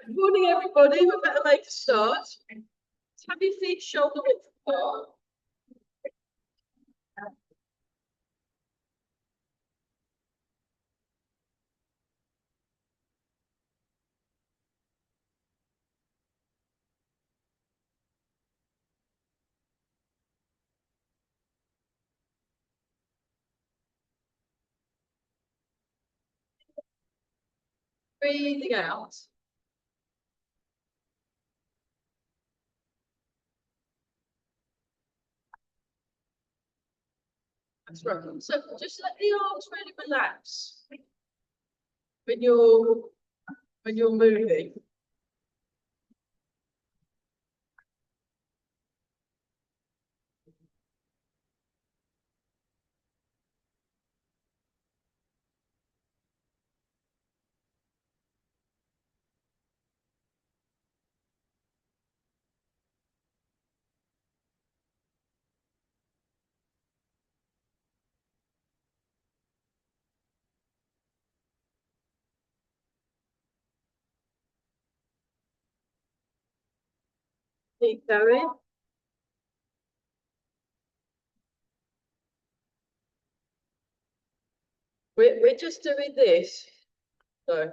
Good morning, everybody. We better make a start. Have your feet shoulder width apart. Breathing out. That's right. So just let the arms really relax when you're moving. Keep going. We're just doing this. So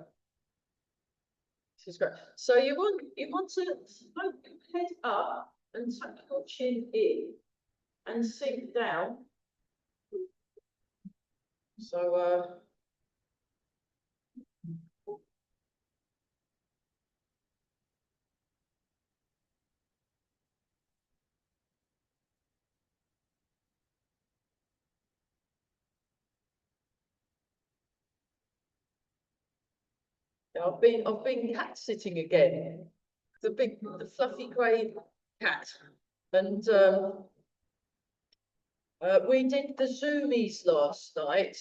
this is great. So you want to float your head up and tuck your chin in and sink down. So I've been cat sitting again. The fluffy grey cat, and we did the zoomies last night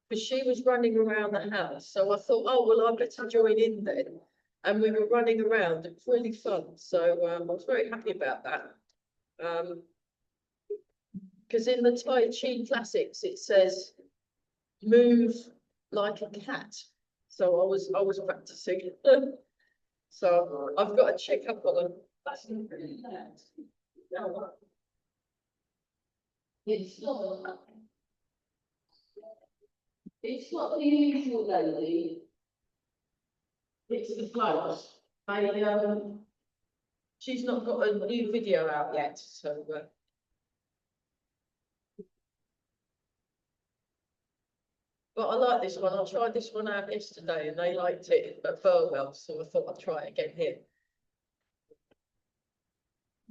because she was running around the house. So I thought, oh well, I better join in then. And we were running around. It was really fun. So I was very happy about that. Because in the Tai Chi classics it says move like a cat. So I was practicing. So I've got to check up on that. It's not the usual lady. It's the flowers. She's not got a new video out yet, so. But I like this one. I tried this one out yesterday, and they liked it at Burwell, so I thought I'd try it again here.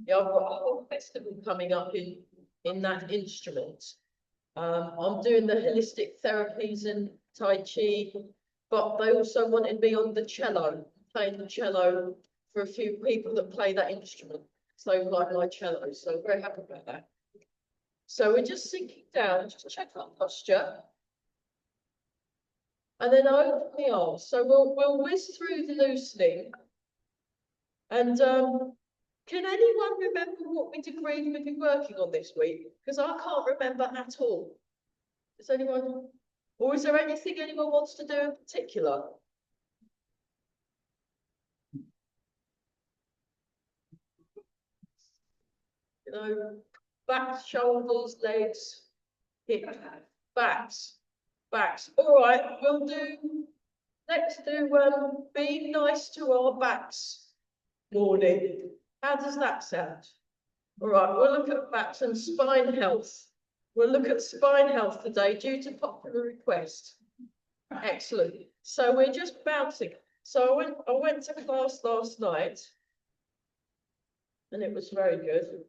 Yeah, I've got a whole festival coming up in that instrument. I'm doing the holistic therapies and Tai Chi, but they also wanted me on the cello, playing the cello for a few people that play that instrument. So like my cello, so very happy about that. So we're just sinking down, just check our posture. And then open the arms. So we'll whiz through the loosening. And can anyone remember what we agreed we'd be working on this week? Because I can't remember at all. Does anyone, or is there anything anyone wants to do in particular? You know, back, shoulders, legs, hips, backs. All right, let's do being nice to our backs morning. How does that sound? All right, we'll look at backs and spine health. We'll look at spine health today due to popular request. Excellent. So we're just bouncing. So I went to class last night and it was very good.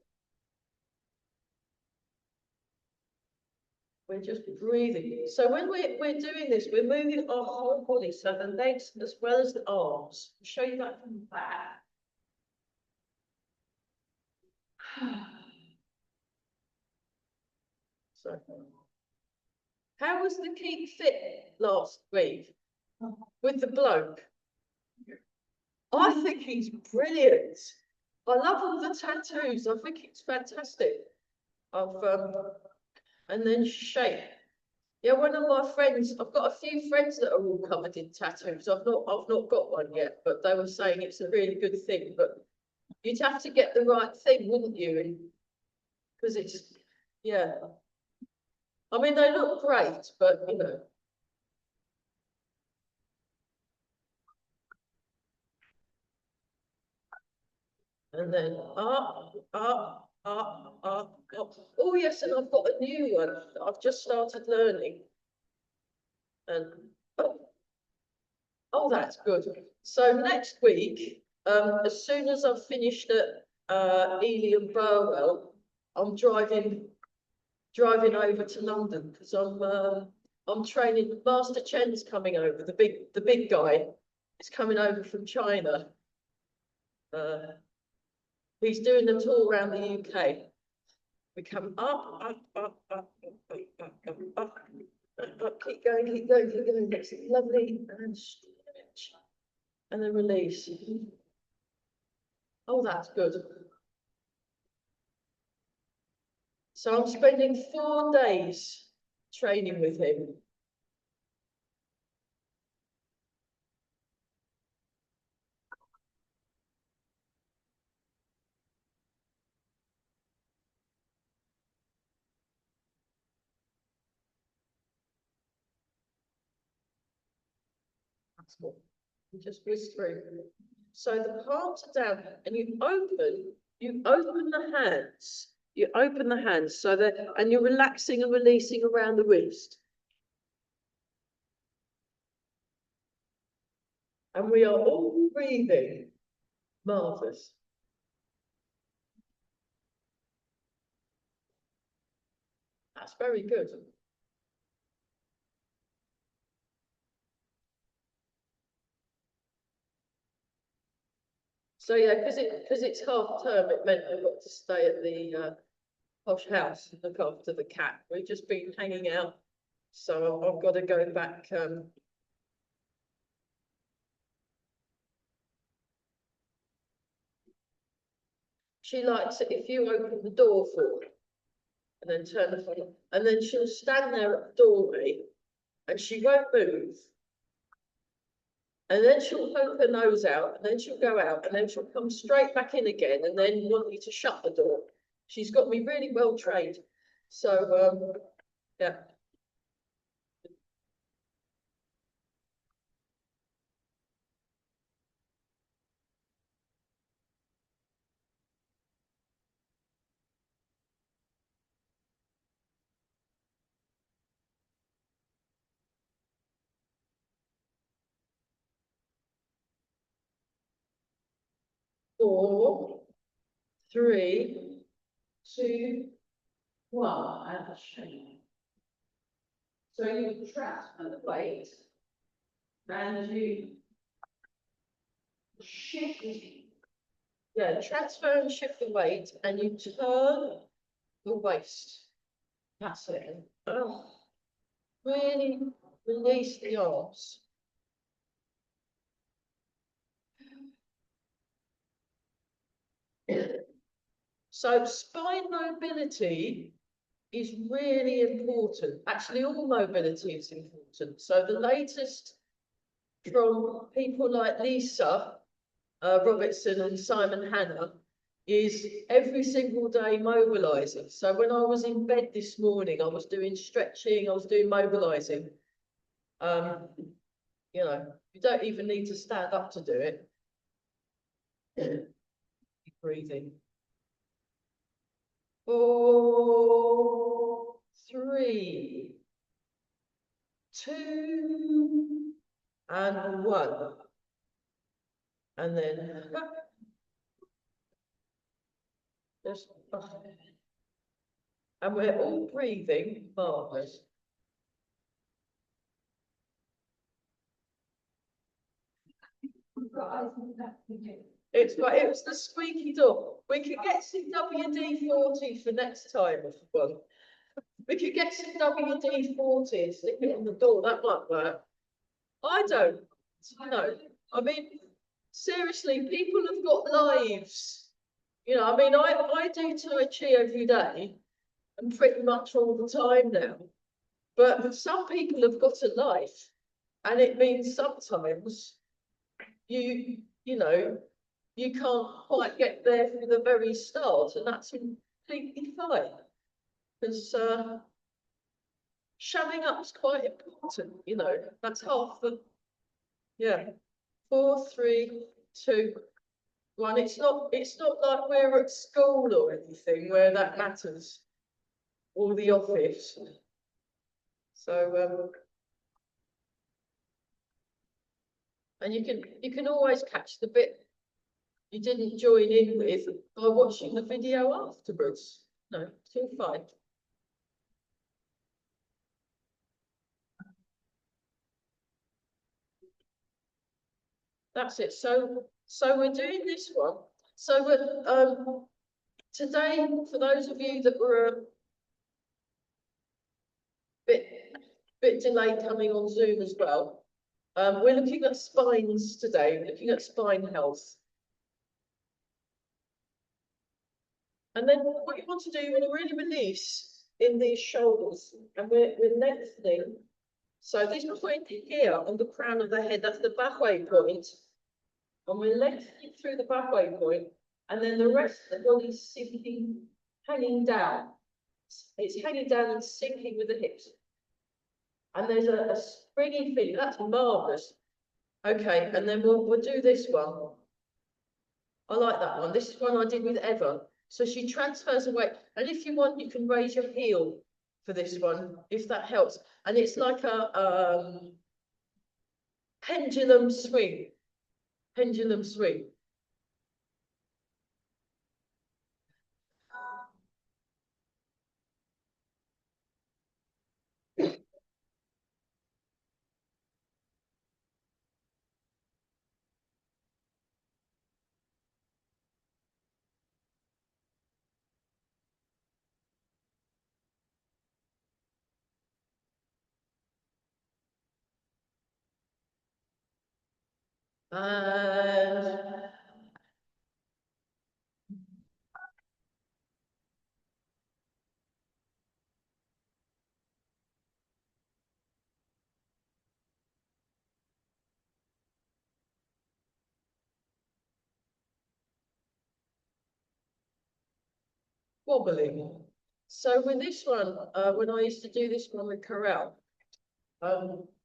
We're just breathing. So when we're doing this, we're moving our whole body, so the legs as well as the arms. I'll show you that from the back. So, how was the Keep Fit last week with the bloke? I think he's brilliant. I love all the tattoos. I think it's fantastic. And then shape. Yeah, one of my friends, I've got a few friends that are all covered in tattoos. I've not got one yet, but they were saying it's a really good thing. But you'd have to get the right thing, wouldn't you? Because it's, yeah. I mean, they look great, but you know. And then up. Oh yes, and I've got a new one that I've just started learning. And oh, that's good. So next week, as soon as I've finished at Ely and Burwell, I'm driving over to London because I'm training. Master Chen's coming over. The big guy is coming over from China. He's doing a tour around the UK. We come up. Keep going. That's lovely and stretch, and then release. Oh, that's good. So I'm spending 4 days training with him. You just whisk through. So the palms are down, and you open the hands. You open the hands so that, and you're relaxing and releasing around the wrist. And we are all breathing. Marvelous. That's very good. So yeah, because it's half term, it meant I got to stay at the posh house and look after the cat. We've just been hanging out, so I've got to go back. She likes it if you open the door for her and then turn the phone on, and then she'll stand there at the doorway and she won't move. And then she'll poke her nose out, and then she'll go out, and then she'll come straight back in again, and then want you to shut the door. She's got me really well trained. So yeah. 4, 3, 2, 1, and shake. So you transfer the weight and you shift. Yeah, transfer and shift the weight, and you turn the waist. That's it. Oh, really release the arms. So spine mobility is really important. Actually, all mobility is important. So the latest from people like Lisa Robertson and Simon Hanna is every single day mobilizing. So when I was in bed this morning, I was doing stretching, I was doing mobilizing. You know, you don't even need to stand up to do it. Breathing. 4, 3, 2, and 1. And then just, and we're all breathing, marvelous. It was the squeaky door. We could get some WD-40 for next time if you want. We could get some WD-40 and stick it on the door. That might work. I don't know. I mean, seriously, people have got lives. You know, I mean, I do Tai Chi every day and pretty much all the time now. But some people have got a life, and it means sometimes you know, you can't quite get there from the very start, and that's completely fine. Because showing up's quite important, you know. That's half the, yeah. 4, 3, 2, 1. It's not like we're at school or anything where that matters, or the office. So and you can always catch the bit you didn't join in with by watching the video afterwards. No, it's all fine. That's it. So we're doing this one. So we're today, for those of you that were a bit delayed coming on Zoom as well, we're looking at spines today. We're looking at spine health. And then what you want to do, you want to really release in these shoulders, and we're lengthening. So this point here on the crown of the head, that's the backway point. And we're lengthening through the backway point, and then the rest of the body's sinking, hanging down. It's hanging down and sinking with the hips. And there's a springy feeling. That's marvellous. Okay, and then we'll do this one. I like that one. This is one I did with Eva. So she transfers away. And if you want, you can raise your heel for this one, if that helps. And it's like a pendulum swing. Pendulum swing. And wobbling. So with this one, when I used to do this one with Corel,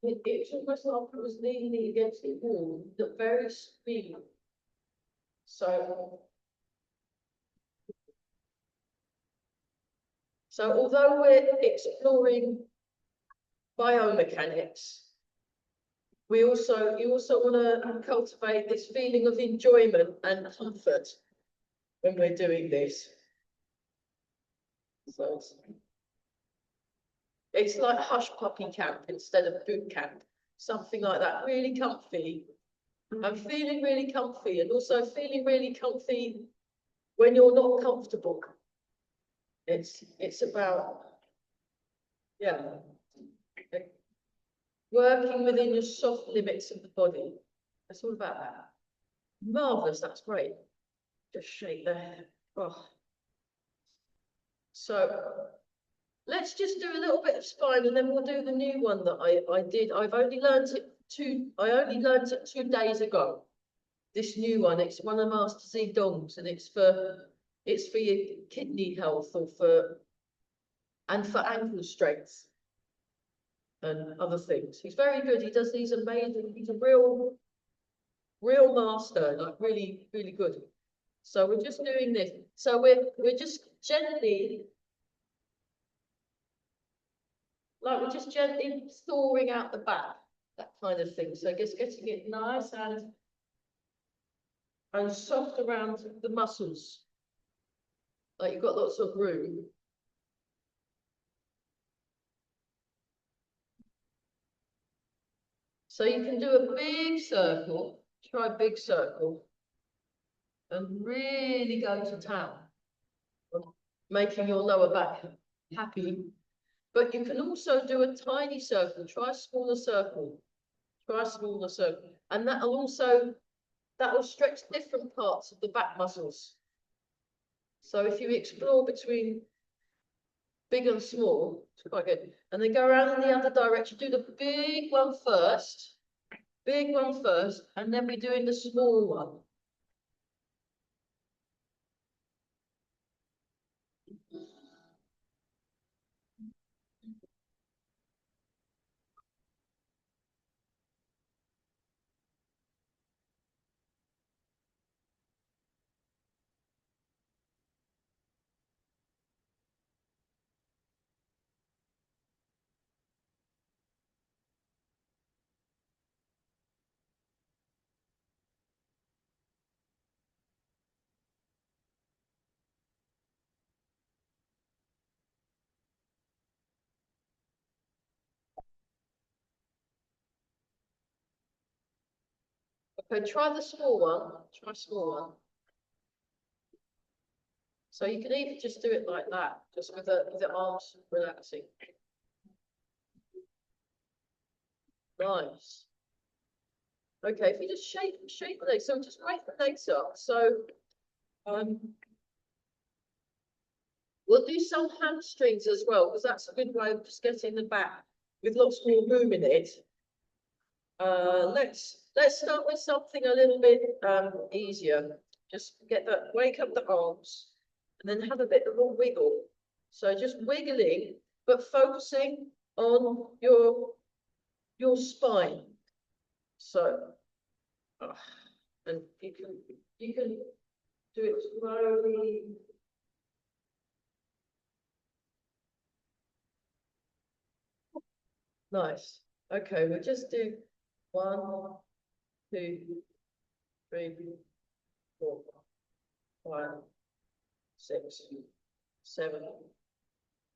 it's almost like it was leaning against the wall, the very speed. So although we're exploring biomechanics, you also want to cultivate this feeling of enjoyment and comfort when we're doing this. So it's like hush puppy camp instead of boot camp, something like that. Really comfy. I'm feeling really comfy, and also feeling really comfy when you're not comfortable. It's about, yeah, working within your soft limits of the body. It's all about that. Marvellous, that's great. Just shake there. Oh. So let's just do a little bit of spine, and then we'll do the new one that I did. I only learned it 2 days ago. This new one, it's one of Master Zedong's, and it's for your kidney health, or for ankle strength and other things. He's very good. He does these amazing. He's a real master, like really, really good. So we're just doing this. So we're just gently, like we're just gently thawing out the back, that kind of thing. So just getting it nice and soft around the muscles. Like you've got lots of room. So you can do a big circle, try a big circle, and really go to town, making your lower back happy. But you can also do a tiny circle, try a smaller circle, and that will stretch different parts of the back muscles. So if you explore between big and small. It's quite good. And then go around in the other direction. Do the big one first. Big one first, and then we're doing the small one. Okay, try the small one. Try small one. So you can even just do it like that, just with the arms relaxing. Nice. Okay, if you just shake the legs, so just raise the legs up. So we'll do some hamstrings as well, because that's a good way of just getting the back with lots more room in it. Let's start with something a little bit easier. Just wake up the arms, and then have a bit of a wiggle. So just wiggling, but focusing on your spine. So, and you can do it slowly. Nice. Okay, we'll just do 1, 2, 3, 4, 5, 6, 7,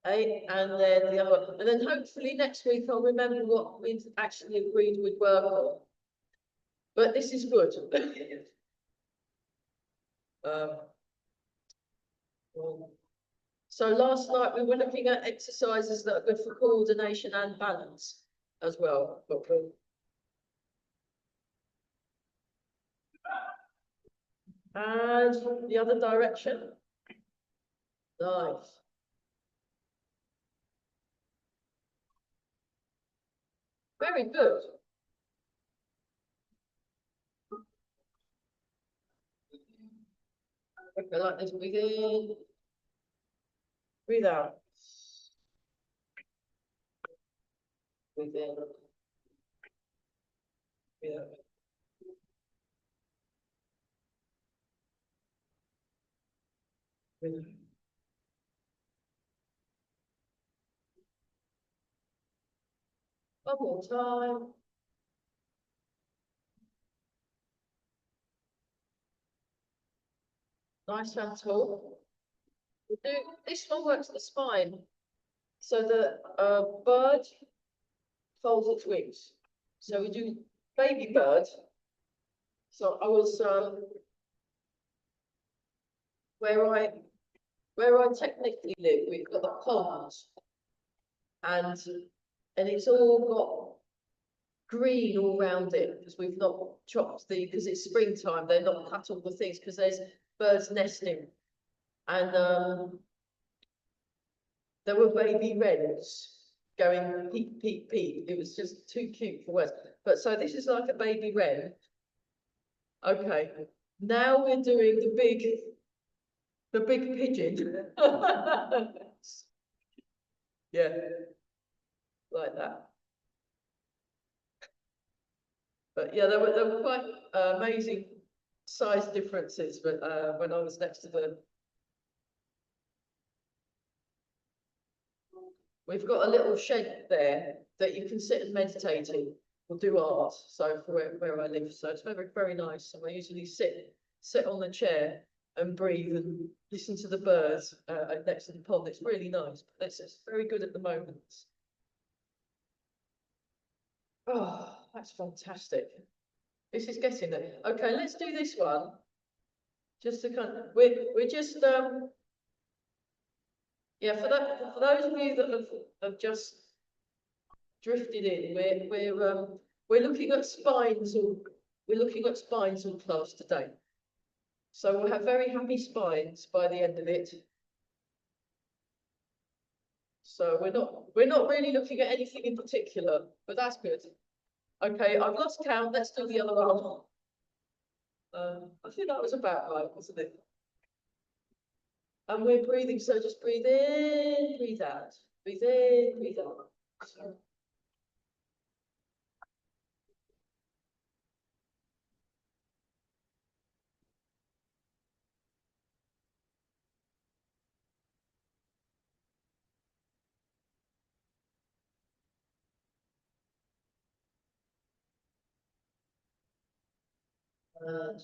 8, and then the other. And then hopefully next week I'll remember what we've actually agreed we'd work on. But this is good. So last night we were looking at exercises that are good for coordination and balance as well. And the other direction. Nice. Very good. Okay, like this. Breathe in. Breathe out. Breathe in. Breathe out. Breathe out. One more time. Nice and tall. This one works the spine. So the bird folds its wings. So we do baby bird. So I was where I technically live, we've got a pond, and it's all got green all around it because we've not chopped because it's springtime. They're not cut all the things because there's birds nesting, and there were baby wrens going peep peep peep. It was just too cute for words. But so this is like a baby wren. Okay, now we're doing the big pigeon. Yeah, like that. But yeah, there were quite amazing size differences. But when I was next to we've got a little shed there that you can sit and meditate in or do art. So for where I live, so it's very very nice. So I usually sit on the chair and breathe and listen to the birds next to the pond. It's really nice. But it's very good at the moment. Oh, that's fantastic. This is getting there. Okay, let's do this one. Just to kind of, we're just yeah, for those of you that have just drifted in, we're looking at spines in class today. So we'll have very happy spines by the end of it. So we're not really looking at anything in particular, but that's good. Okay, I've lost count. Let's do the other one. I think that was about right, wasn't it? And we're breathing, so just breathe in, breathe out. Breathe in, breathe out. And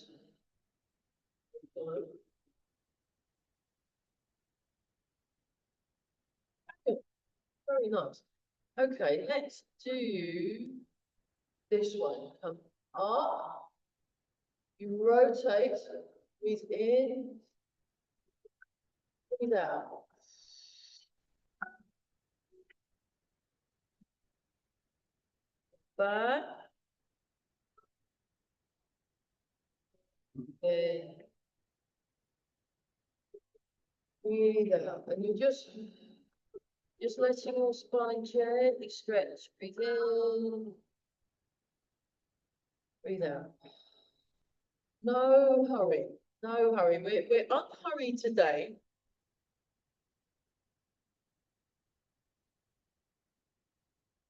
very nice. Okay, let's do this one. Come up. You rotate. Breathe in. Breathe out. Back. In. Breathe out. And you just letting your spine gently stretch. Breathe in. Breathe out. No hurry. No hurry. We're unhurried today.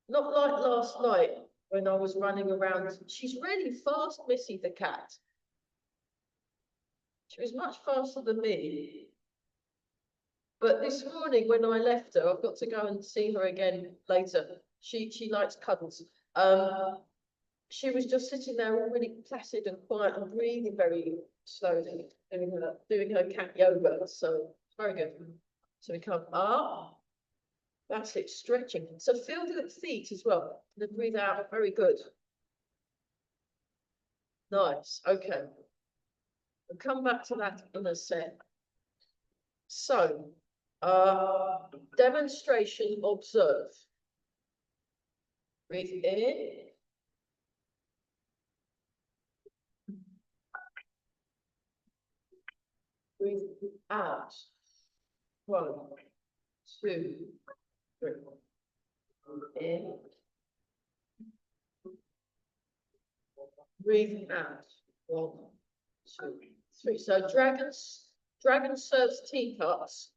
Not like last night when I was running around. She's really fast, Missy the cat. She was much faster than me. But this morning when I left her, I've got to go and see her again later. She likes cuddles. She was just sitting there all really placid and quiet and breathing very slowly, doing her cat yoga. So very good. So we come up. That's it, stretching. So feel the feet as well. Then breathe out. Very good. Nice. Okay. We'll come back to that in a sec. So, demonstration, observe. Breathe in. Breathe out. 1, 2, 3. In. Breathe out. 1, 2, 3. So dragon serves teacups.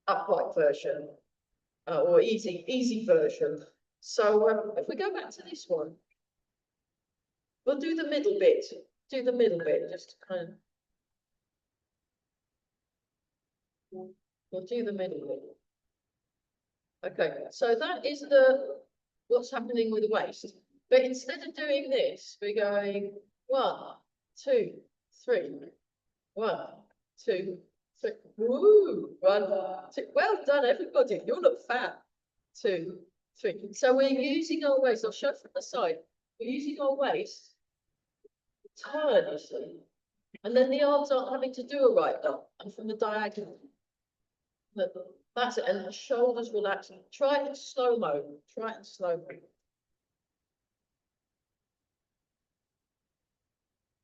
Upright version. Or easy version. So if we go back to this one, we'll do the middle bit. Do the middle bit, just kind of. We'll do the middle bit. Okay, so that is what's happening with the waist. But instead of doing this, we're going 1, 2, 3. 1, 2, 3. Woo! 1, 2. Well done, everybody. You look fat. 2, 3. So we're using our waist. I'll show from the side. We're using our waist. Turn, you see. And then the arms aren't having to do a right up. And from the diagonal. That's it. And the shoulders relaxing. Try it in slow-mo. Try it in slow-mo.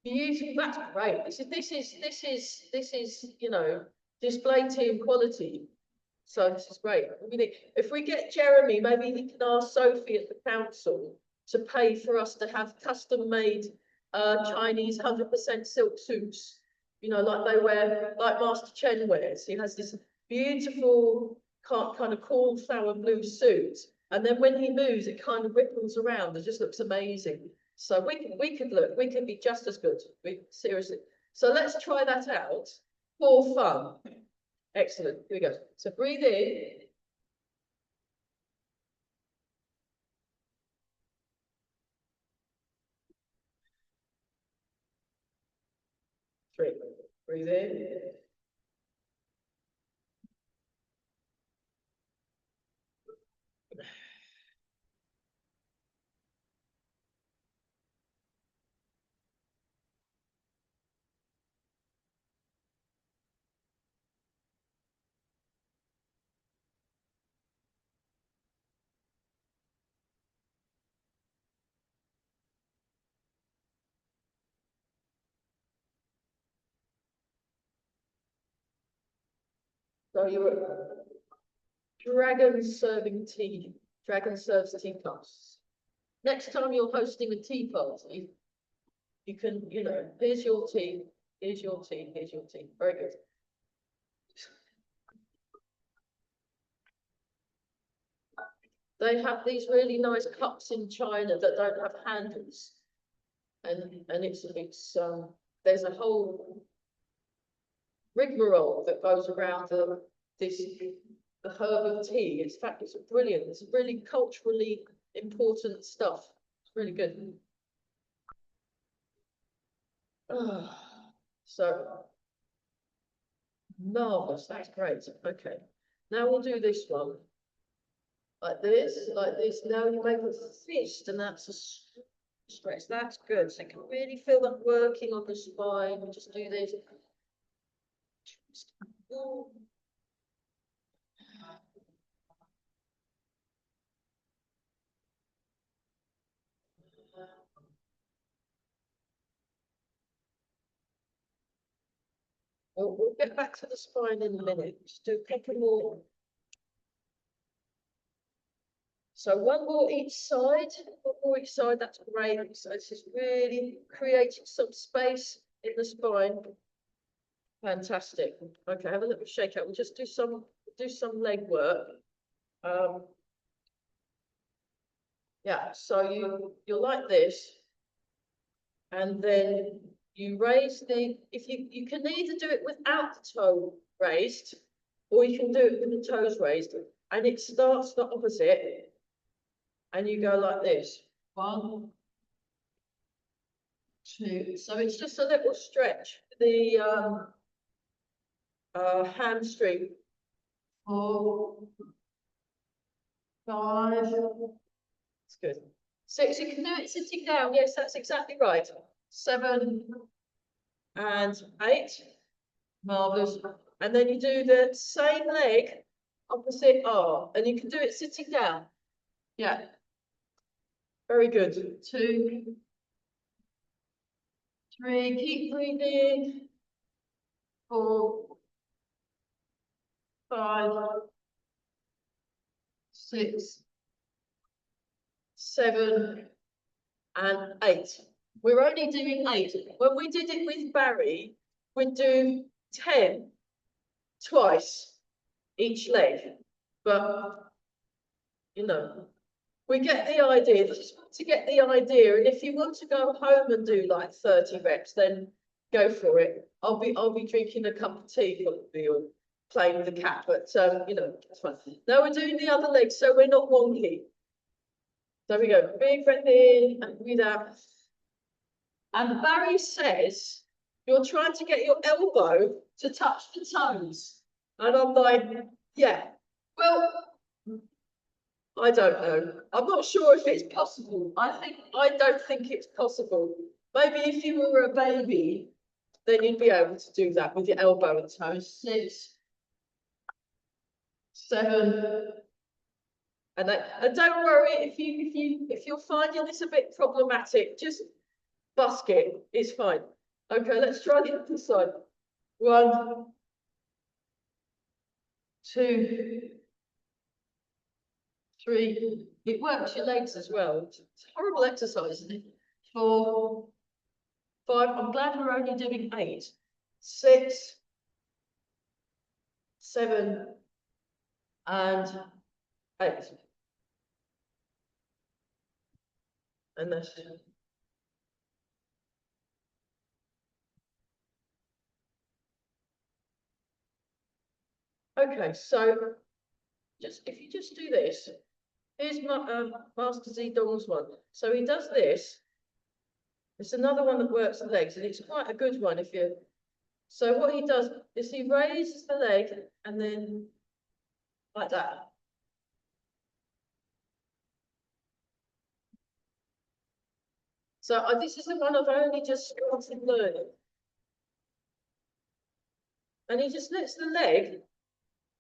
Beautiful. That's great. This is, you know, display team quality. So this is great. If we get Jeremy, maybe he can ask Sophie at the council to pay for us to have custom-made Chinese 100% silk suits. You know, like they wear, like Master Chen wears. He has this beautiful kind of cornflower blue suit, and then when he moves, it kind of ripples around. It just looks amazing. So we could be just as good. Seriously. So let's try that out for fun. Excellent. Here we go. So breathe in. 3. Breathe in. So dragon serving tea. Dragon serves teacups. Next time you're hosting a tea party, you can, you know, here's your tea, here's your tea, here's your tea. Very good. They have these really nice cups in China that don't have handles. And it's there's a whole rigmarole that goes around the herb of tea. In fact, it's brilliant. It's really culturally important stuff. It's really good. So marvelous. That's great. Okay. Now we'll do this one. Like this, like this. Now you make a fist, and that's a stretch. That's good. So you can really feel that working on the spine. We just do this. We'll get back to the spine in a minute. Just do a couple more. So one more each side. One more each side. That's great. So this is really creating some space in the spine. Fantastic. Okay, have a little shake out. We'll just do some leg work. Yeah, so you're like this, and then you raise if you can either do it without the toe raised, or you can do it with the toes raised, and it starts the opposite, and you go like this. 1, 2. So it's just a little stretch. The hamstring. 4, 5. It's good. 6. You can do it sitting down. Yes, that's exactly right. 7 and 8. Marvelous. And then you do the same leg, opposite arm, and you can do it sitting down. Yeah. Very good. 2, 3. Keep breathing. 4, 5, 6, 7, and 8. We're only doing 8. When we did it with Barry, we'd do 10 twice each leg. But, you know, we get the idea. Just want to get the idea. And if you want to go home and do like 30 reps, then go for it. I'll be drinking a cup of tea probably, or playing with the cat. But you know, it's fun. Now we're doing the other leg, so we're not wonky. There we go. Big breath in and breathe out. And Barry says, you're trying to get your elbow to touch the toes. And I'm like, yeah, well, I don't know. I'm not sure if it's possible. I don't think it's possible. Maybe if you were a baby, then you'd be able to do that with your elbow and toes. 6, 7. And don't worry if you're finding this a bit problematic, just busk it. It's fine. Okay, let's try the other side. 1, 2, 3. It works your legs as well. It's a horrible exercise, isn't it? 4, 5. I'm glad we're only doing 8. 6, 7, and 8. And that's okay. So if you just do this, here's my Master Zedong's one. So he does this. It's another one that works the legs, and it's quite a good one if you. So what he does is he raises the leg and then like that. So this is the one I've only just started learning. And he just lets the leg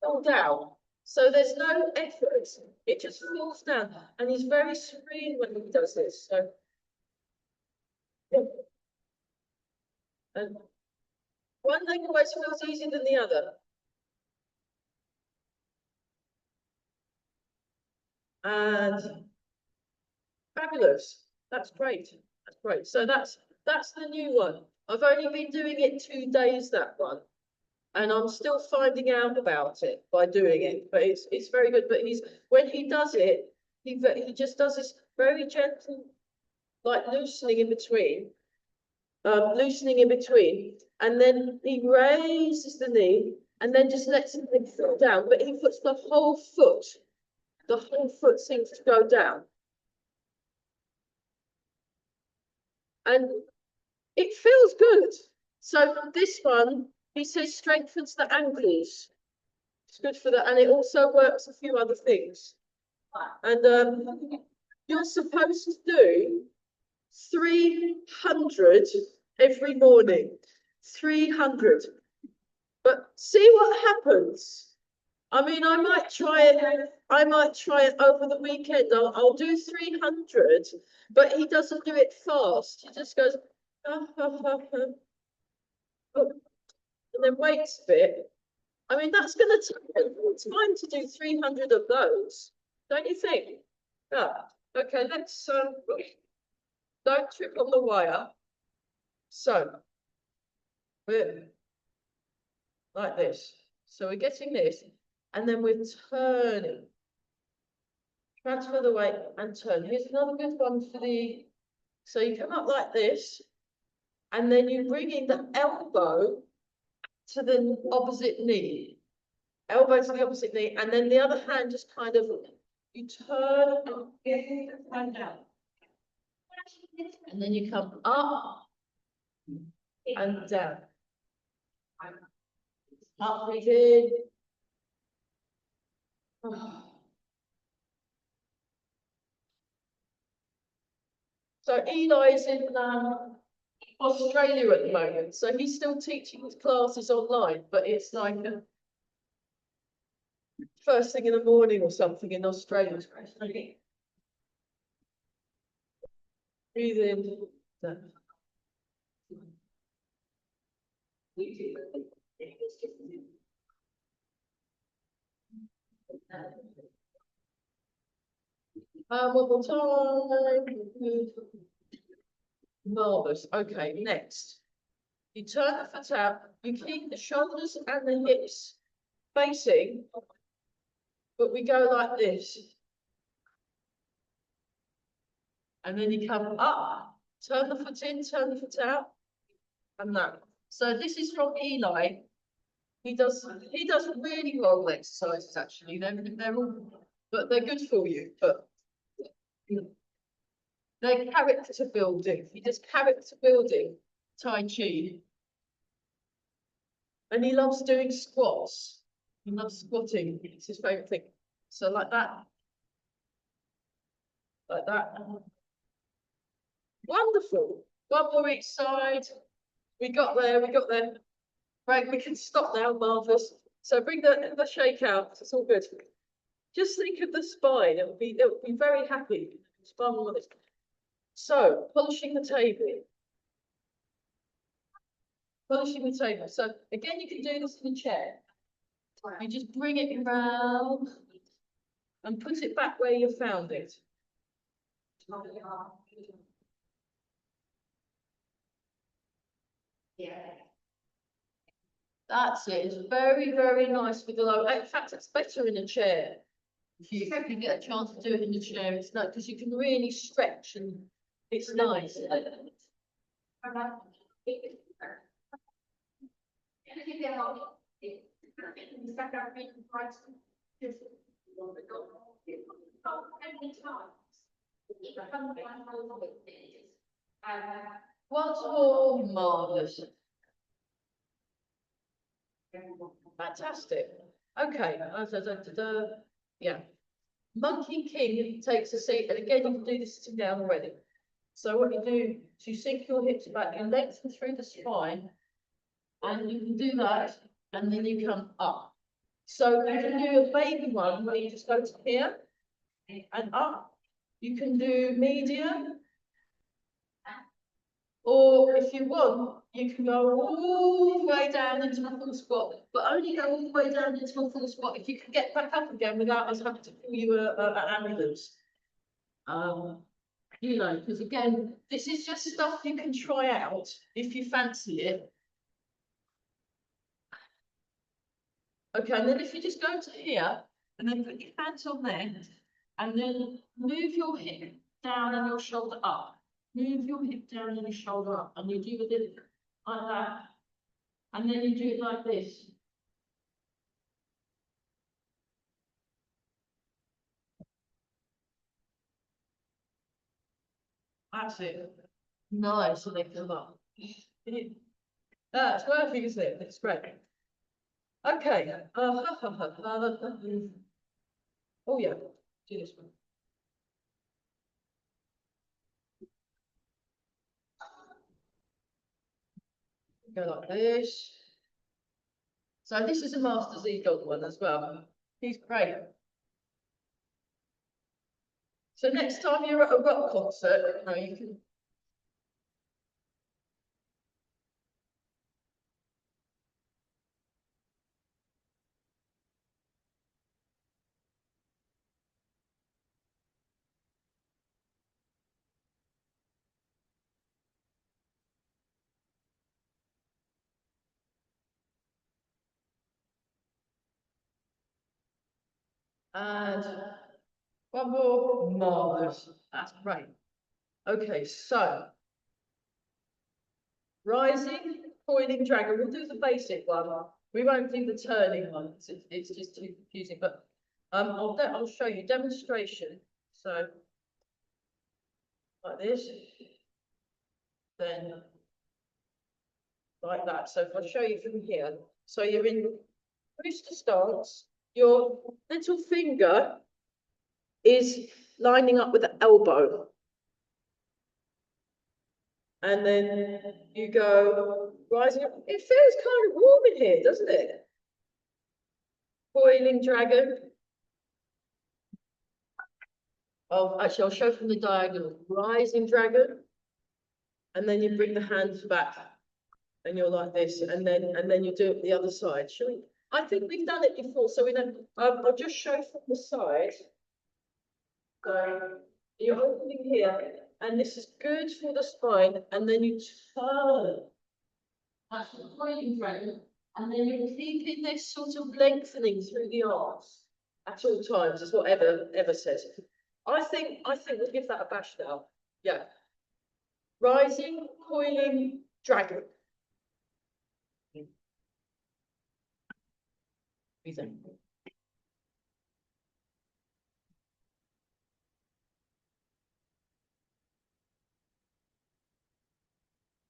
fall down. So there's no effort. It just falls down. And he's very serene when he does this. So and one leg always feels easier than the other. And fabulous. That's great. That's great. So that's the new one. I've only been doing it 2 days, that one. And I'm still finding out about it by doing it. But it's very good. But when he does it, he just does this very gentle, like loosening in between. And then he raises the knee and then just lets it fall down. But he puts the whole foot seems to go down. And it feels good. So this one, he says, strengthens the ankles. It's good for that. And it also works a few other things. And you're supposed to do 300 every morning. 300. But see what happens. I mean, I might try it over the weekend. I'll do 300, but he doesn't do it fast. He just goes, and then waits a bit. I mean, that's going to take a long time to do 300 of those, don't you think? Yeah. Okay, let's don't trip on the wire. So we're like this. So we're getting this. And then we're turning. Transfer the weight and turn. Here's another good one for so you come up like this, and then you bring in the elbow to the opposite knee. Elbow to the opposite knee, and then the other hand just kind of, you turn and get the hand down. And then you come up and down. Up, breathe in. So Eli's in Australia at the moment, so he's still teaching his classes online, but it's like first thing in the morning or something in Australia. Breathe in. One more time. Marvelous. Okay, next. You turn the foot out. You keep the shoulders and the hips facing, but we go like this. And then you come up, turn the foot in, turn the foot out, and that. So this is from Eli. He does really long exercises actually. They're all, but they're good for you. But they're character building. He does character building Tai Chi. And he loves doing squats. He loves squatting. It's his favourite thing. So like that. Like that. Wonderful. One more each side. We got there. Right, we can stop now, marvellous. So bring the shake out. It's all good. Just think of the spine. It will be very happy. Spine will this. So polishing the table. Polishing the table. So again, you can do this in a chair. You just bring it around and put it back where you found it. Yeah. That's it. It's very, very nice with the low. In fact, it's better in a chair. If you can get a chance to do it in a chair, it's nice because you can really stretch and it's nice. What's more marvellous? Fantastic. Okay. Yeah. Monkey King takes a seat, and again, you can do this sitting down already. So what you do is you sink your hips back, you lengthen through the spine, and you can do that, and then you come up. So you can do a baby one where you just go to here and up. You can do medium, or if you want, you can go all the way down into a full squat, but only go all the way down into a full squat if you can get back up again without us having to call you an ambulance. You know, because again, this is just stuff you can try out if you fancy it. Okay, and then if you just go to here and then put your hands on there and then move your hip down and your shoulder up. Move your hip down and your shoulder up, and you do it like that. And then you do it like this. That's it. Nice, and they come up. That's perfect, isn't it? It's great. Okay. Oh yeah, do this one. Go like this. So this is a Master Z-Dog one as well. He's great. So next time you're at a rock concert, you know, you can. And one more, marvelous. That's great. Okay, so rising, coiling, dragon. We'll do the basic one. We won't do the turning one. It's just too confusing. But I'll show you demonstration. So like this, then like that. So if I show you from here, so you're in rooster stance. Your little finger is lining up with the elbow. And then you go rising up. It feels kind of warm in here, doesn't it? Coiling dragon. Oh, actually, I'll show from the diagonal. Rising dragon. And then you bring the hands back. And you're like this. And then you do it the other side. Shall we? I think we've done it before, so we know. I'll just show from the side. So you're opening here, and this is good for the spine, and then you turn. That's the coiling dragon, and then you're keeping this sort of lengthening through the arms at all times, is what ever says. I think we'll give that a bash now. Yeah. Rising, coiling, dragon.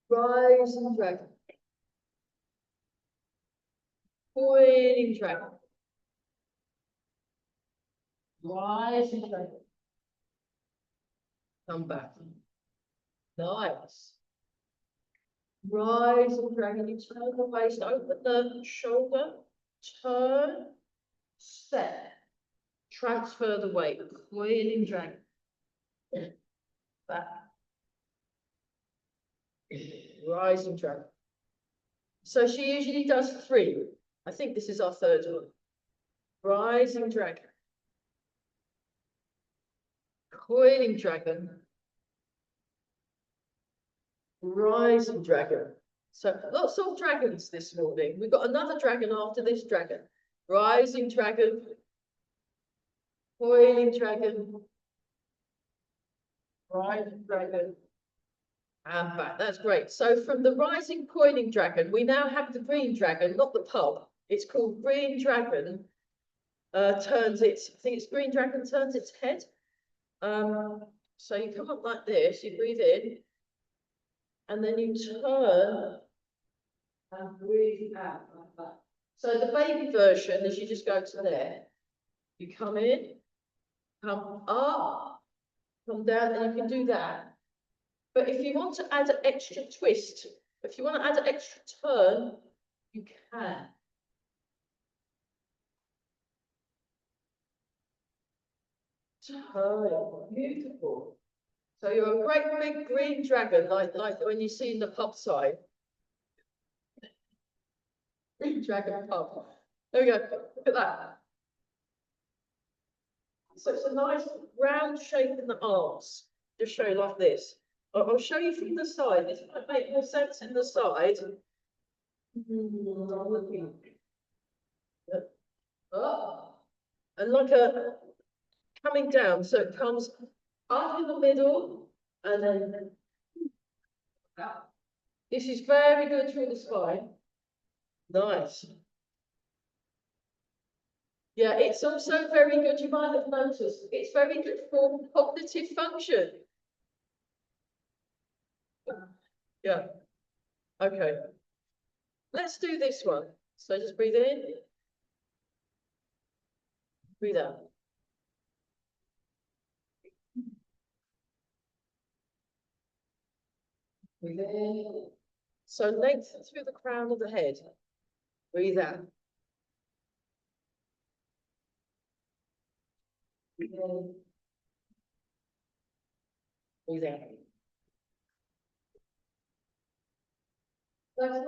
Rising dragon. Coiling dragon. Rising dragon. Come back. Nice. Rising dragon. You turn the waist, open the shoulder, turn, step, transfer the weight. Coiling dragon. Back. Rising dragon. So she usually does 3. I think this is our 3rd one. Rising dragon. Coiling dragon. Rising dragon. So lots of dragons this morning. We've got another dragon after this dragon. Rising dragon. Coiling dragon. Rising dragon. And back. That's great. So from the rising coiling dragon, we now have the green dragon, not the pub. It's called green dragon. Turns its, I think it's green dragon turns its head. So you come up like this, you breathe in, and then you turn and breathe out like that. So the baby version is you just go to there. You come in, come up, come down, and you can do that. But if you want to add an extra twist, if you want to add an extra turn, you can. Turn, beautiful. So you're a great big green dragon, like when you see in the pub sign. Green dragon pub. There we go. Look at that. So it's a nice round shape in the arms. Just show you like this. I'll show you from the side. This might make more sense in the side. Oh, and like a coming down, so it comes up in the middle, and then this is very good for the spine. Nice. Yeah, it's also very good. You might have noticed it's very good for cognitive function. Yeah. Okay. Let's do this one. So just breathe in, breathe out. Breathe in. So length through the crown of the head. Breathe out. Breathe in. Breathe out. That's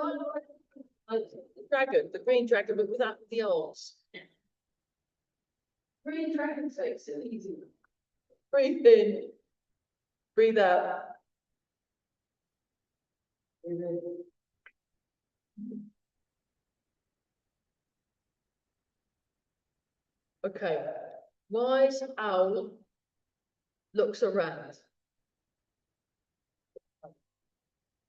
like the dragon, the green dragon, but without the arms. Green dragon takes it easy. Breathe in. Breathe out. Breathe in. Okay. Wise owl looks around.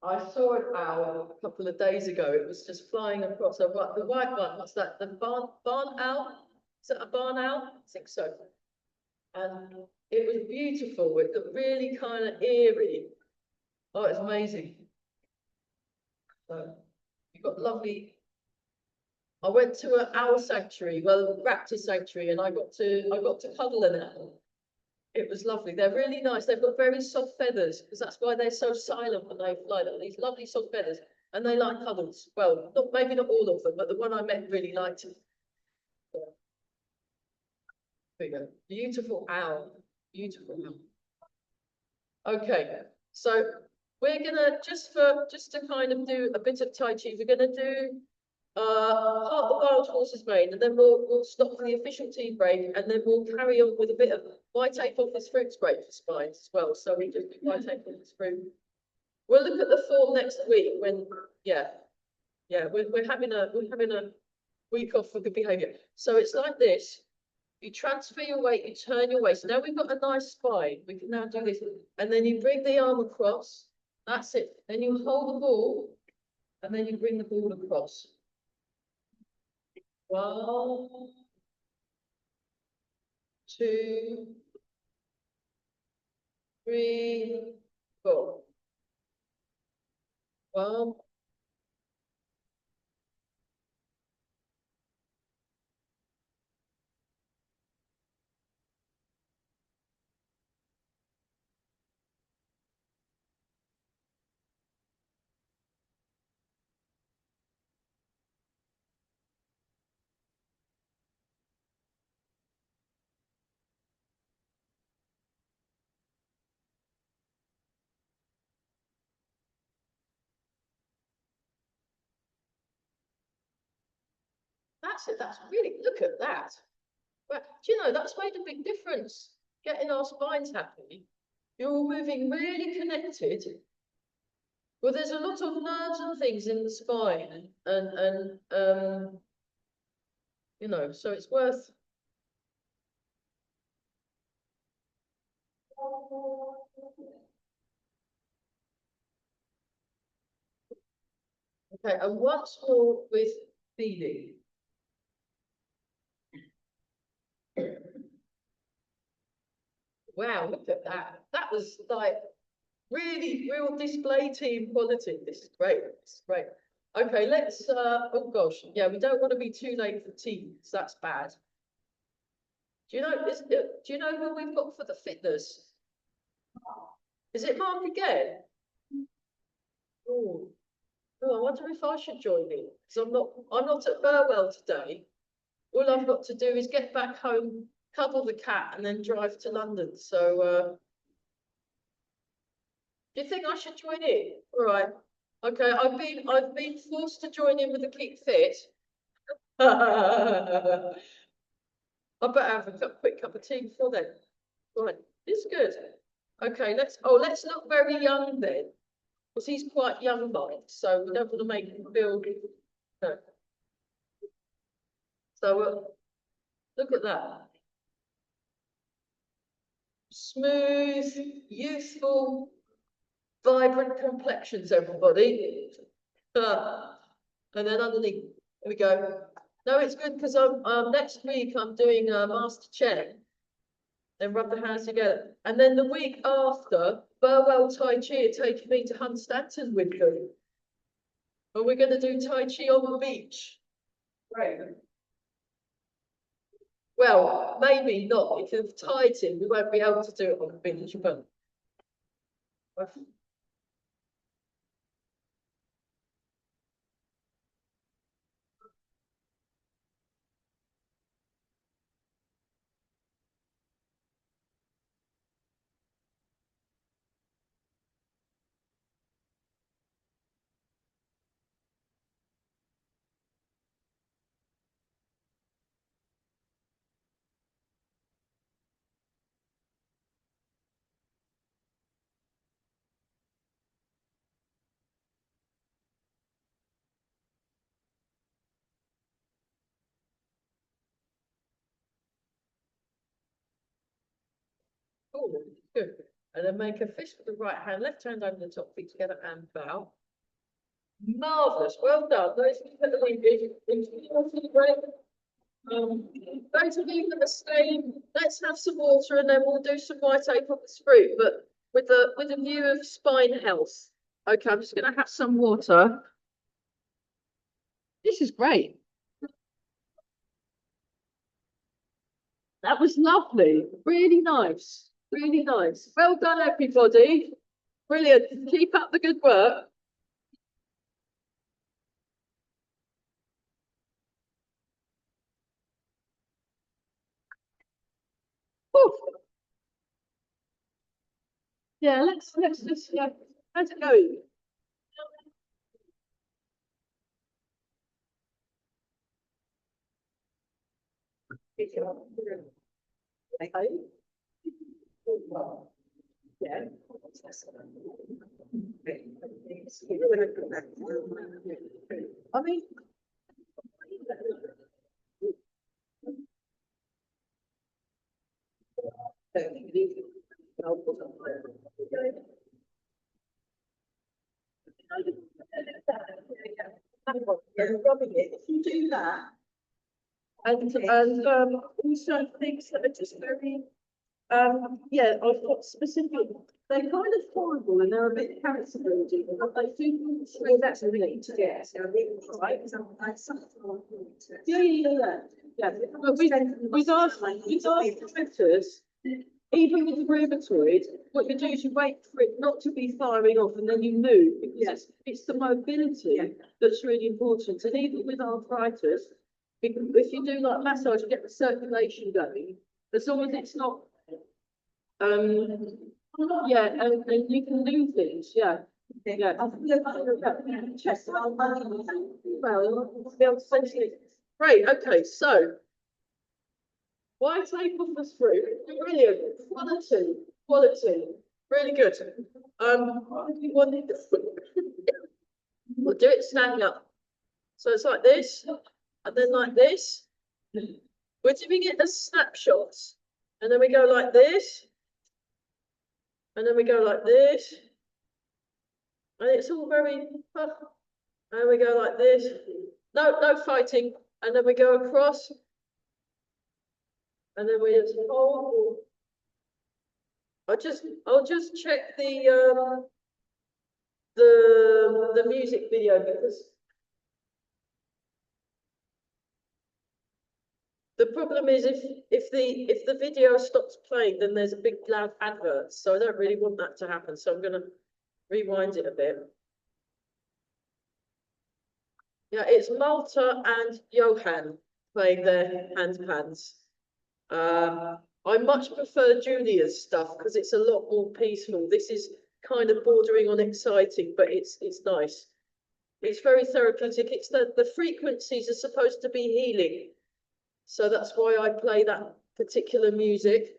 I saw an owl a couple of days ago. It was just flying across. The white one, what's that? The barn owl? Is it a barn owl? I think so. And it was beautiful. It looked really kind of eerie. Oh, it's amazing. So you've got lovely. I went to an owl sanctuary, well, raptor sanctuary, and I got to cuddle an owl. It was lovely. They're really nice. They've got very soft feathers, because that's why they're so silent when they fly. These lovely soft feathers, and they like cuddles. Well, maybe not all of them, but the one I met really liked it. There you go. Beautiful owl. Beautiful owl. Okay, so we're gonna just to kind of do a bit of Tai Chi. We're gonna do part the wild horse's mane, and then we'll stop for the official tea break, and then we'll carry on with a bit of why take off this fruit's great for spines as well. So we just do why take off this fruit. We'll look at the form next week when we're having a week off for good behavior. So it's like this. You transfer your weight, you turn your waist. Now we've got a nice spine. We can now do this. And then you bring the arm across. That's it. Then you hold the ball, and then you bring the ball across. 1, 2, 3, 4. 1. That's it. That's really, look at that. But do you know, that's made a big difference. Getting our spines happy. You're all moving really connected. Well, there's a lot of nerves and things in the spine, and you know, so it's worth. Okay, and once more with feeding. Wow, look at that. That was like really real display team quality. This is great. This is great. Okay, let's oh gosh, yeah, we don't want to be too late for tea, so that's bad. Do you know who we've got for the fitness? Is it Mark again? Oh, I wonder if I should join in. Because I'm not at Burwell today. All I've got to do is get back home, cuddle the cat, and then drive to London. So Do you think I should join in? All right. Okay, I've been forced to join in with the Keep Fit. I better have a quick cup of tea before then. Right, it's good. Okay, let's look very young then. Because he's quite young, Mike, so we don't want to make him feel. No. So look at that. Smooth, youthful, vibrant complexions, everybody. And then underneath, there we go. No, it's good because next week I'm doing a master check. Then rub the hands together. And then the week after, Burwell Tai Chi are taking me to Hunstanton with them. And we're going to do Tai Chi on the beach. Right. Well, maybe not. If you've tied him, we won't be able to do it on the beach, but. Oh, good. And then make a fist with the right hand, left hand over the top, feet together and bow. Marvellous. Well done. Those of you that are leaving, those of you that are staying, let's have some water and then we'll do some white apricot fruit, but with a view of spine health. Okay, I'm just going to have some water. This is great. That was lovely. Really nice. Really nice. Well done, everybody. Brilliant. Keep up the good work. Oof. Yeah, let's just how's it going? Okay. Yeah. I mean, rubbing it. If you do that, and also things that are just very yeah, I've got specific. They're kind of horrible and they're a bit character building, but they do. Well, that's really to get. Right? Yeah. But with our characters, even with the rheumatoid, what you do is you wait for it not to be firing off and then you move because it's the mobility that's really important. And even with arthritis, if you do like massage, you get the circulation going. As long as it's not yeah, and you can do things, yeah. Yeah. Chest, well, be able to sense. Great, okay, so why take off the fruit? Brilliant, quality, really good. We'll do it standing up. So it's like this, and then like this. We're doing it as snapshots, and then we go like this. And then we go like this. And it's all very, and we go like this. No fighting. And then we go across. And then we just hold. I'll just check the music video because the problem is if the video stops playing, then there's a big loud advert. So I don't really want that to happen. So I'm gonna rewind it a bit. Yeah, it's Malta and Johan playing their handpans. I much prefer Julia's stuff because it's a lot more peaceful. This is kind of bordering on exciting, but it's nice. It's very therapeutic. It's the frequencies are supposed to be healing. So that's why I play that particular music.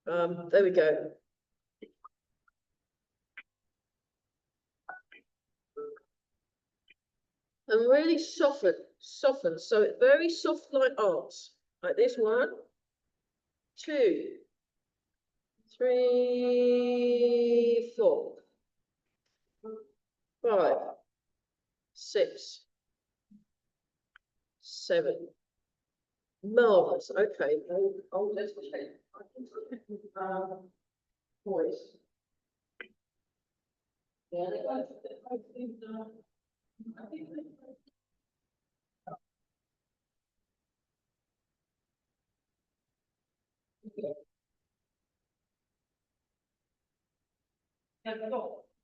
There we go. And really soften. So it's very soft like arts. Like this, 1, 2, 3, 4, 5, 6, 7. Marvelous. Okay, I'll just check. Voice. Yeah, I think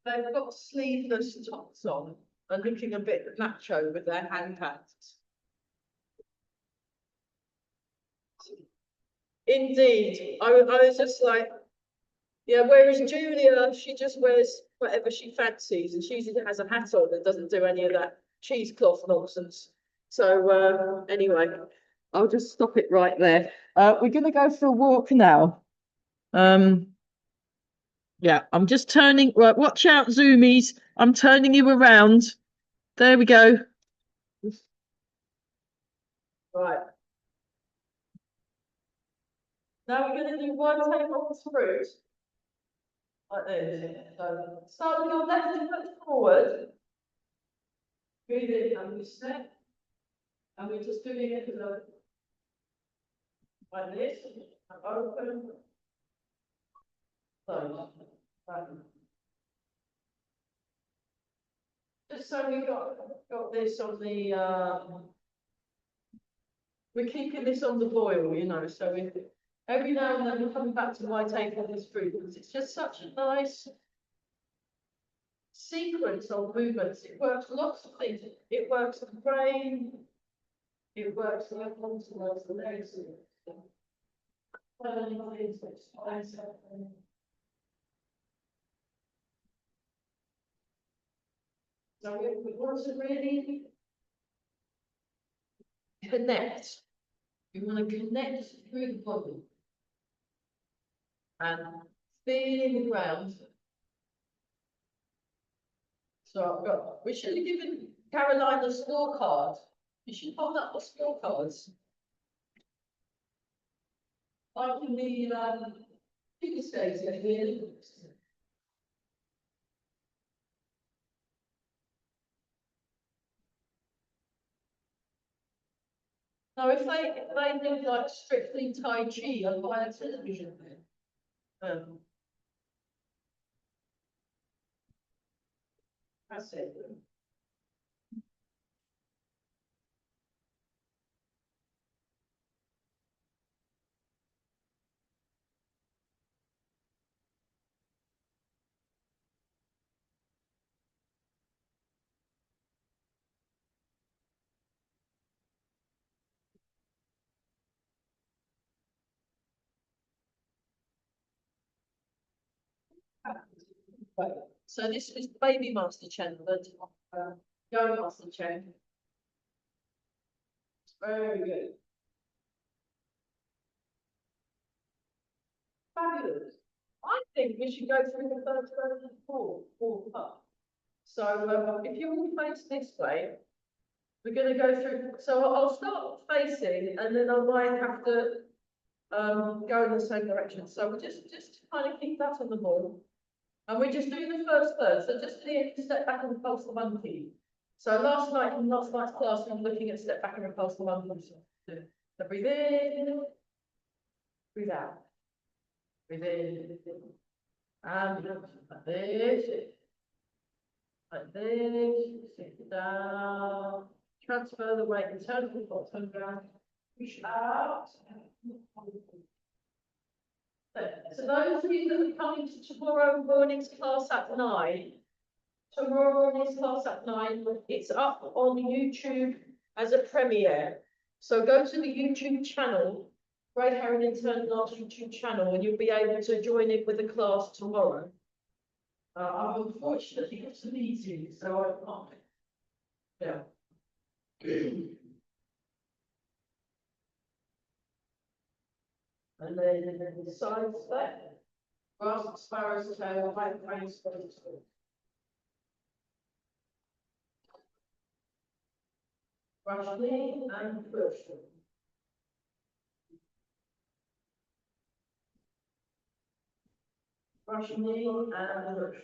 they've got sleeveless tops on and looking a bit macho with their hand hats. Indeed, I was just like, yeah. Whereas Julia, she just wears whatever she fancies, and she usually has a hat on that doesn't do any of that cheesecloth nonsense. So anyway, I'll just stop it right there. We're going to go for a walk now. Yeah, I'm just turning. Right, watch out, zoomies. I'm turning you around. There we go. Right. Now we're going to do one take on the fruit. Like this. So start with your left foot forward. Breathe in and we step. And we're just doing it like this. And open. Close. Just so we got this on the we're keeping this on the boil, you know, so every now and then we're coming back to my take on this fruit because it's just such a nice sequence of movements. It works lots of things. It works the brain, it works the arms, it works the legs. So we want to really connect. We want to connect through the body and feeling the ground. So we should have given Caroline the scorecard. You should hold up the scorecards. Like in the figure skating at the Olympics. Now, if they did like strictly Tai Chi on via television, that's it. Right. So this is baby master Chen, but young master Chen. Very good. Fabulous. I think we should go through the first row of four up. So if you all face this way, we're going to go through. So I'll start facing, and then I might have to go in the same direction. So we'll just kind of keep that on the board. And we're just doing the first third. So just clear to step back and repulse the monkey. So last night's class, we were looking at step back and repulse the monkey. So breathe in, breathe out. Breathe in. And like this. Like this. Sit it down. Transfer the weight and turn the bottom down. Push out. So those of you that are coming to tomorrow morning's class at 9, it's up on YouTube as a premiere. So go to the YouTube channel, Grey Heron International YouTube channel, and you'll be able to join in with the class tomorrow. I've unfortunately got a meeting, so I can't. Yeah. And then besides that, grass, sparrows, tail, white cranes, brush knee and push. Brush knee and push.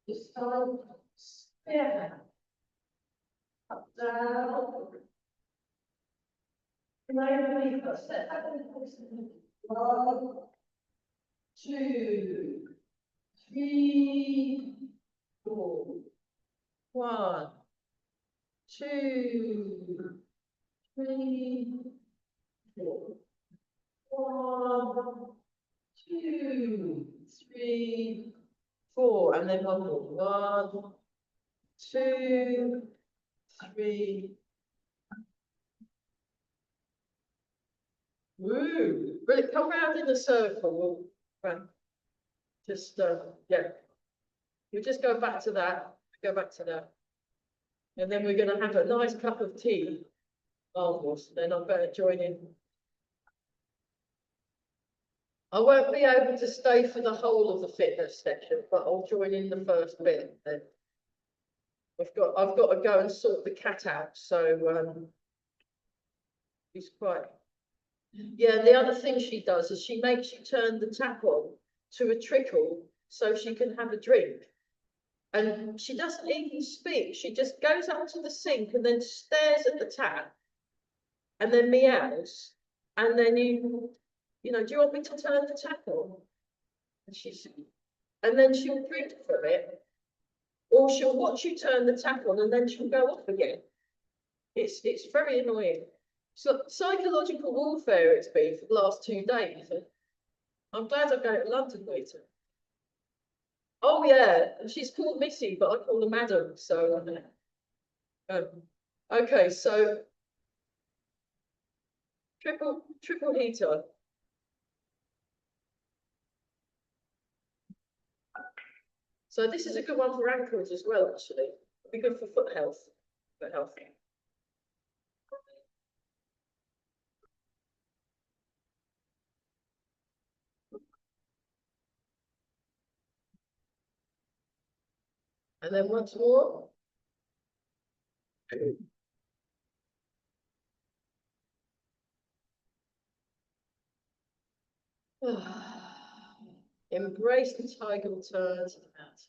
This time, spear. Up, down. One, two, three, four. 1, 2, 3, 4. 1, 2, 3, 4, and then one more. 1, 2, 3. Woo! Will it come round in a circle? Right. Just yeah. You just go back to that. Go back to that. And then we're going to have a nice cup of tea afterwards. Then I better join in. I won't be able to stay for the whole of the fitness section, but I'll join in the first bit then. I've got to go and sort the cat out, so he's quite. Yeah, the other thing she does is she makes you turn the tap on to a trickle so she can have a drink. And she doesn't even speak. She just goes up to the sink and then stares at the tap and then meows. And then you know, do you want me to turn the tap on? And then she'll drink from it. Or she'll watch you turn the tap on and then she'll go off again. It's very annoying. So psychological warfare it's been for the last 2 days. I'm glad I'm going to London later. Oh yeah, she's called Missy, but I call her Madam. So okay, so triple heater. So this is a good one for ankles as well, actually. It'll be good for foot health. And then once more. Embrace the tiger return to the mat.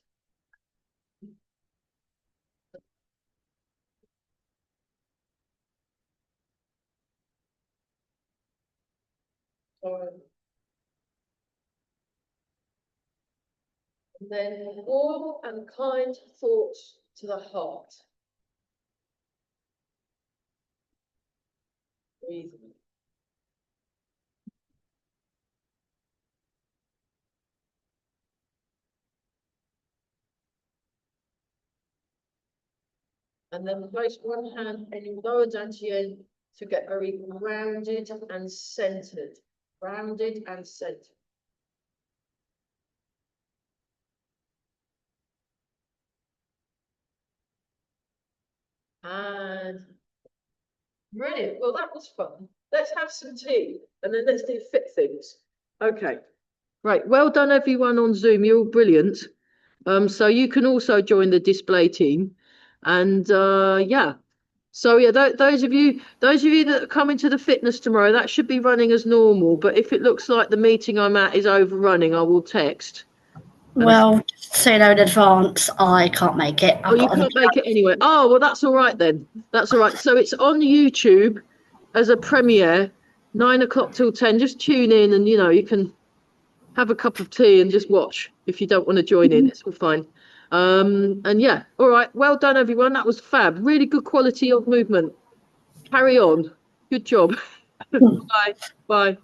And then warm and kind thoughts to the heart. Breathe. And then place one hand on your lower dantian to get very grounded and centered. Grounded and centered. And brilliant. Well, that was fun. Let's have some tea and then let's do fit things. Okay. Right. Well done, everyone on Zoom. You're all brilliant. So you can also join the display team. And yeah. So yeah, those of you that are coming to the fitness tomorrow, that should be running as normal. But if it looks like the meeting I'm at is overrunning, I will text. Well, so you know in advance, I can't make it. Oh, you can't make it anyway. Oh, well, that's all right then. That's all right. So it's on YouTube as a premiere, 9 o'clock till 10. Just tune in and, you know, you can have a cup of tea and just watch if you don't want to join in. It's all fine. And yeah, all right. Well done, everyone. That was fab. Really good quality of movement. Carry on. Good job. Bye. Bye.